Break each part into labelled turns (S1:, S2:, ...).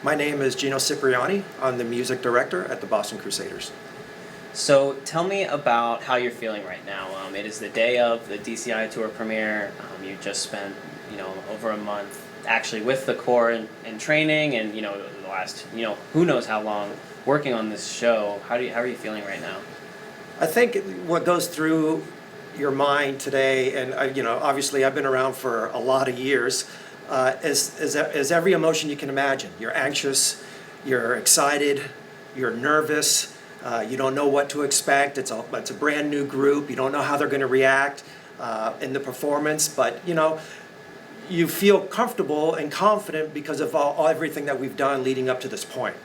S1: My name is Gino Cipriani. I'm the music director at the Boston Crusaders.
S2: So tell me about how you're feeling right now. It is the day of the DCI tour premiere. You just spent, over a month actually with the corps in training, and the last, who knows how long working on this show. How are you feeling right now?
S1: I think what goes through your mind today, and obviously I've been around for a lot of years, is every emotion you can imagine. You're anxious, you're excited, you're nervous. You don't know what to expect. It's a brand new group. You don't know how they're going to react in the performance, but you feel comfortable and confident because of everything that we've done leading up to this point.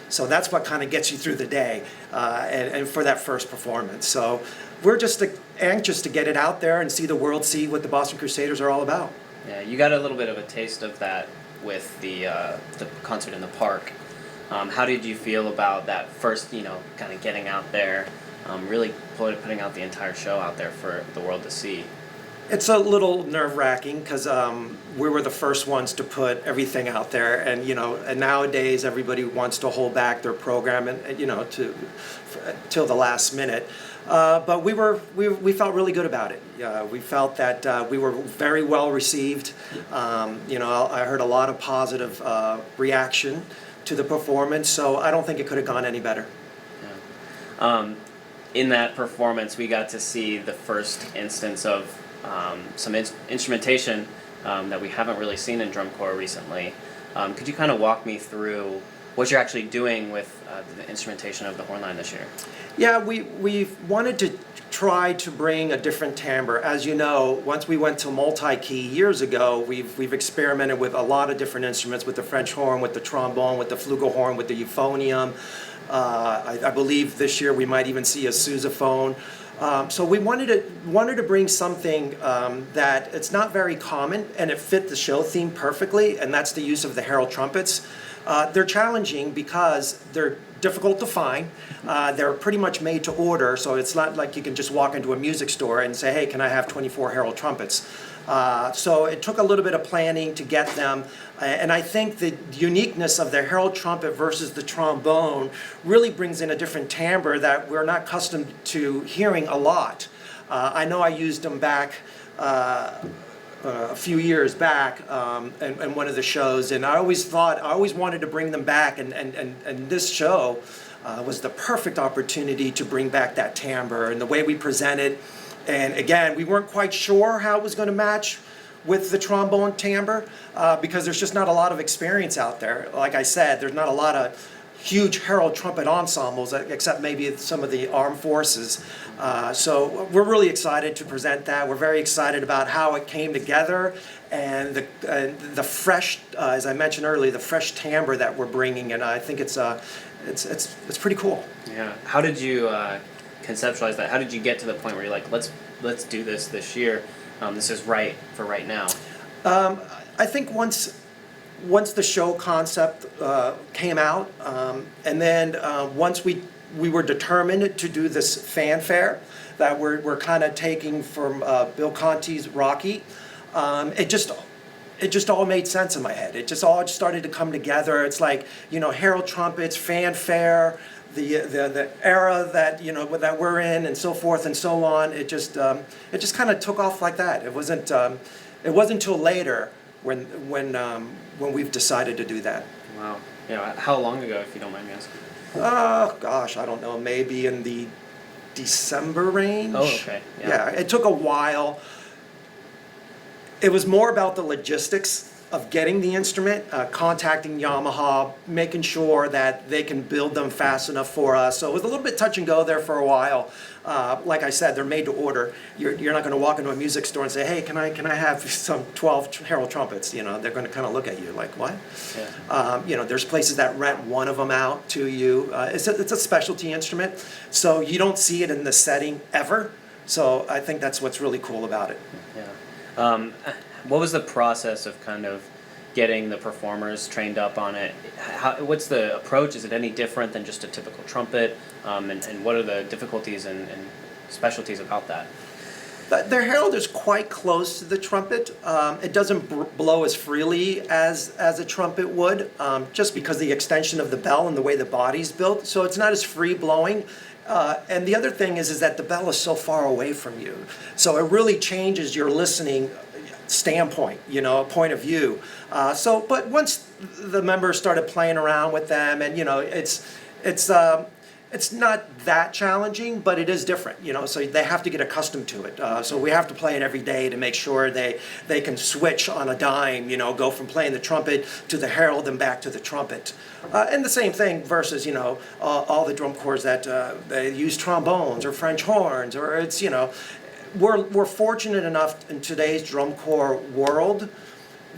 S1: So that's what kind of gets you through the day and for that first performance. So we're just anxious to get it out there and see the world see what the Boston Crusaders are all about.
S2: Yeah, you got a little bit of a taste of that with the concert in the park. How did you feel about that first, kind of getting out there, really putting out the entire show out there for the world to see?
S1: It's a little nerve-wracking because we were the first ones to put everything out there, and and nowadays everybody wants to hold back their program and till the last minute. But we felt really good about it. We felt that we were very well received. I heard a lot of positive reaction to the performance, so I don't think it could have gone any better.
S2: Yeah. In that performance, we got to see the first instance of some instrumentation that we haven't really seen in drum corps recently. Could you kind of walk me through what you're actually doing with the instrumentation of the horn line this year?
S1: Yeah, we wanted to try to bring a different timbre. As you know, once we went to multi-key years ago, we've experimented with a lot of different instruments, with the French horn, with the trombone, with the flugelhorn, with the euphonium. I believe this year we might even see a sousaphone. So we wanted to bring something that it's not very common, and it fit the show theme perfectly, and that's the use of the herald trumpets. They're challenging because they're difficult to find. They're pretty much made to order, so it's not like you can just walk into a music store and say, hey, can I have 24 herald trumpets? So it took a little bit of planning to get them, and I think the uniqueness of the herald trumpet versus the trombone really brings in a different timbre that we're not accustomed to hearing a lot. I know I used them back a few years back in one of the shows, and I always wanted to bring them back, and this show was the perfect opportunity to bring back that timbre and the way we presented. And again, we weren't quite sure how it was going to match with the trombone timbre because there's just not a lot of experience out there. Like I said, there's not a lot of huge herald trumpet ensembles except maybe some of the armed forces. So we're really excited to present that. We're very excited about how it came together and the fresh, as I mentioned earlier, the fresh timbre that we're bringing, and I think it's pretty cool.
S2: Yeah. How did you conceptualize that? How did you get to the point where you're like, let's do this year? This is right for right now.
S1: I think once the show concept came out, and then once we were determined to do this fanfare that we're kind of taking from Bill Conti's Rocky, it just all made sense in my head. It just all started to come together. It's like, herald trumpets, fanfare, the era that that we're in, and so forth and so on. It just kind of took off like that. It wasn't until later when we've decided to do that.
S2: Wow. How long ago, if you don't mind me asking?
S1: Gosh, I don't know, maybe in the December range.
S2: Oh, okay.
S1: Yeah, it took a while. It was more about the logistics of getting the instrument, contacting Yamaha, making sure that they can build them fast enough for us. So it was a little bit touch and go there for a while. Like I said, they're made to order. You're not going to walk into a music store and say, hey, can I have some 12 herald trumpets? They're going to kind of look at you like, what? Yeah. There's places that rent one of them out to you. It's a specialty instrument, so you don't see it in the setting ever. So I think that's what's really cool about it.
S2: Yeah. What was the process of kind of getting the performers trained up on it? What's the approach? Is it any different than just a typical trumpet? And what are the difficulties and specialties about that?
S1: But the herald is quite close to the trumpet. It doesn't blow as freely as a trumpet would, just because the extension of the bell and the way the body's built. So it's not as free blowing. And the other thing is that the bell is so far away from you. So it really changes your listening standpoint, point of view. But once the members started playing around with them, and it's not that challenging, but it is different, so they have to get accustomed to it. So we have to play it every day to make sure they can switch on a dime, go from playing the trumpet to the herald and back to the trumpet. And the same thing versus, all the drum corps that they use trombones or French horns, or it's, we're fortunate enough in today's drum corps world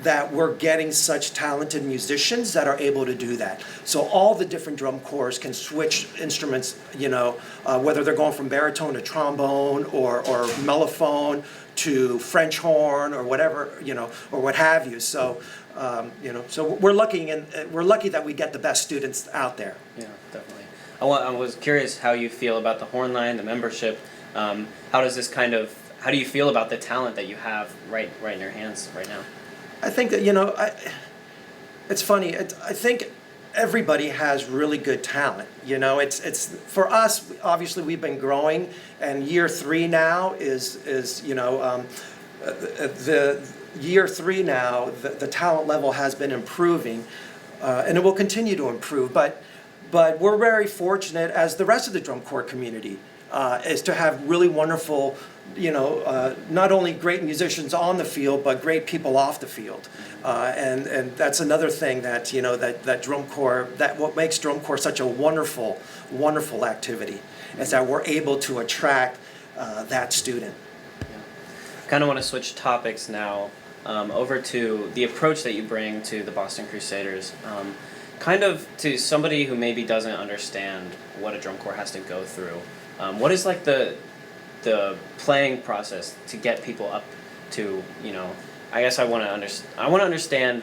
S1: that we're getting such talented musicians that are able to do that. So all the different drum corps can switch instruments, whether they're going from baritone to trombone or mellophone to French horn or whatever, or what have you. So, so we're lucky that we get the best students out there.
S2: Yeah, definitely. I was curious how you feel about the horn line, the membership. How do you feel about the talent that you have right in your hands right now?
S1: I think that, it's funny. I think everybody has really good talent. It's for us. Obviously, we've been growing, and year 3 now is the year 3 now. The talent level has been improving, and it will continue to improve. But we're very fortunate, as the rest of the drum corps community, is to have really wonderful, not only great musicians on the field, but great people off the field. And that's another thing that, that drum corps, that what makes drum corps such a wonderful, wonderful activity, is that we're able to attract that student.
S2: Yeah. Kind of want to switch topics now over to the approach that you bring to the Boston Crusaders. Kind of to somebody who maybe doesn't understand what a drum corps has to go through. What is like the playing process to get people up to, I guess I want to understand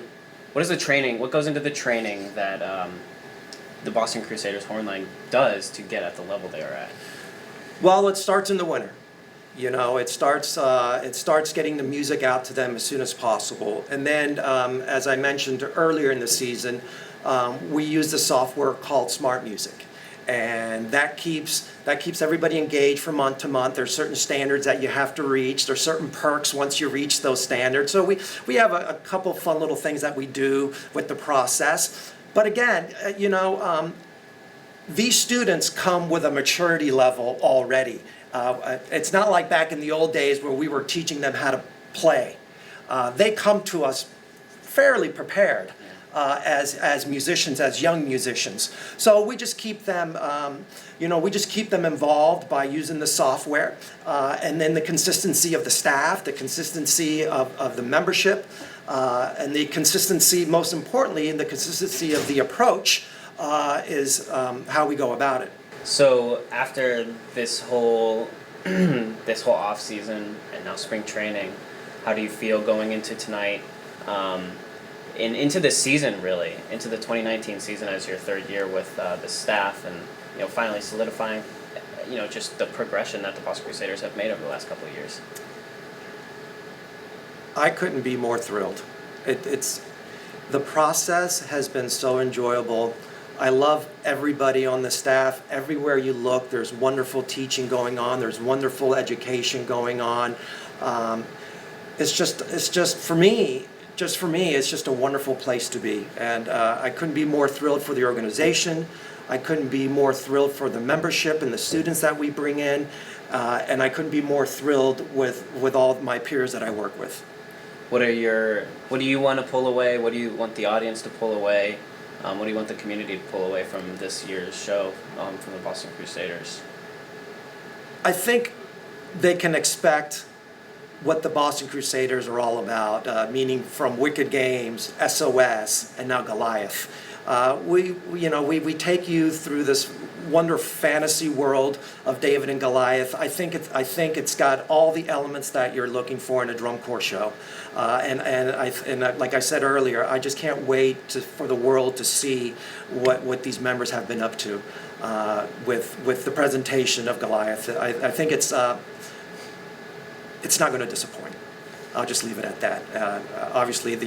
S2: what is the training, what goes into the training that the Boston Crusaders horn line does to get at the level they are at?
S1: Well, it starts in the winter. It starts getting the music out to them as soon as possible. And then, as I mentioned earlier in the season, we use the software called Smart Music. And that keeps everybody engaged from month to month. There's certain standards that you have to reach. There's certain perks once you reach those standards. So we have a couple fun little things that we do with the process. But again, these students come with a maturity level already. It's not like back in the old days where we were teaching them how to play. They come to us fairly prepared. As musicians, as young musicians. So we just keep them, involved by using the software, and then the consistency of the staff, the consistency of the membership, and the consistency, most importantly, and the consistency of the approach is how we go about it.
S2: So after this whole off season and now spring training, how do you feel going into tonight? Into the season, really, into the 2019 season as your 3rd year with the staff, and finally solidifying, just the progression that the Boston Crusaders have made over the last couple of years.
S1: I couldn't be more thrilled. The process has been so enjoyable. I love everybody on the staff. Everywhere you look, there's wonderful teaching going on. There's wonderful education going on. It's just for me. Just for me, it's just a wonderful place to be. And I couldn't be more thrilled for the organization. I couldn't be more thrilled for the membership and the students that we bring in. And I couldn't be more thrilled with all of my peers that I work with.
S2: What do you want to pull away? What do you want the audience to pull away? What do you want the community to pull away from this year's show from the Boston Crusaders?
S1: I think they can expect what the Boston Crusaders are all about, meaning from Wicked Games, SOS, and now Goliath. We take you through this wonderful fantasy world of David and Goliath. I think it's got all the elements that you're looking for in a drum corps show, and like I said earlier, I just can't wait for the world to see what these members have been up to with the presentation of Goliath. I think it's it's not going to disappoint. I'll just leave it at that. Obviously, it's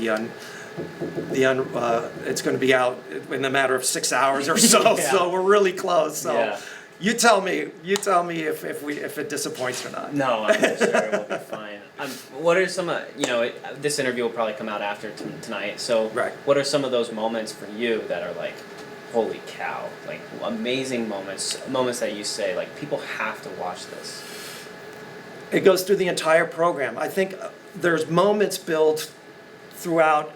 S1: going to be out in a matter of 6 hours or so.
S2: Yeah.
S1: So we're really close. So
S2: Yeah.
S1: you tell me if it disappoints or not.
S2: No, I'm sure it will be fine. What are some, this interview will probably come out after tonight. So,
S1: Right.
S2: what are some of those moments for you that are like, holy cow, like amazing moments that you say like people have to watch this?
S1: It goes through the entire program. I think there's moments built throughout.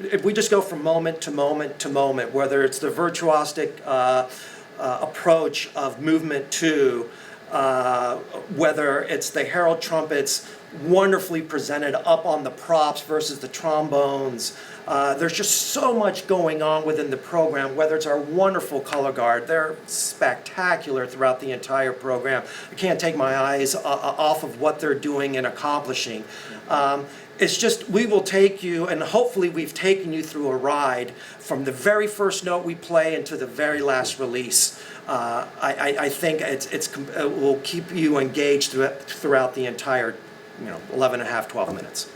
S1: If we just go from moment to moment to moment, whether it's the virtuosic approach of movement two, whether it's the herald trumpets wonderfully presented up on the props versus the trombones. There's just so much going on within the program, whether it's our wonderful color guard. They're spectacular throughout the entire program. I can't take my eyes off of what they're doing and accomplishing. It's just, we will take you, and hopefully we've taken you through a ride from the very first note we play into the very last release. I think it will keep you engaged throughout the entire 11 and a half, 12 minutes.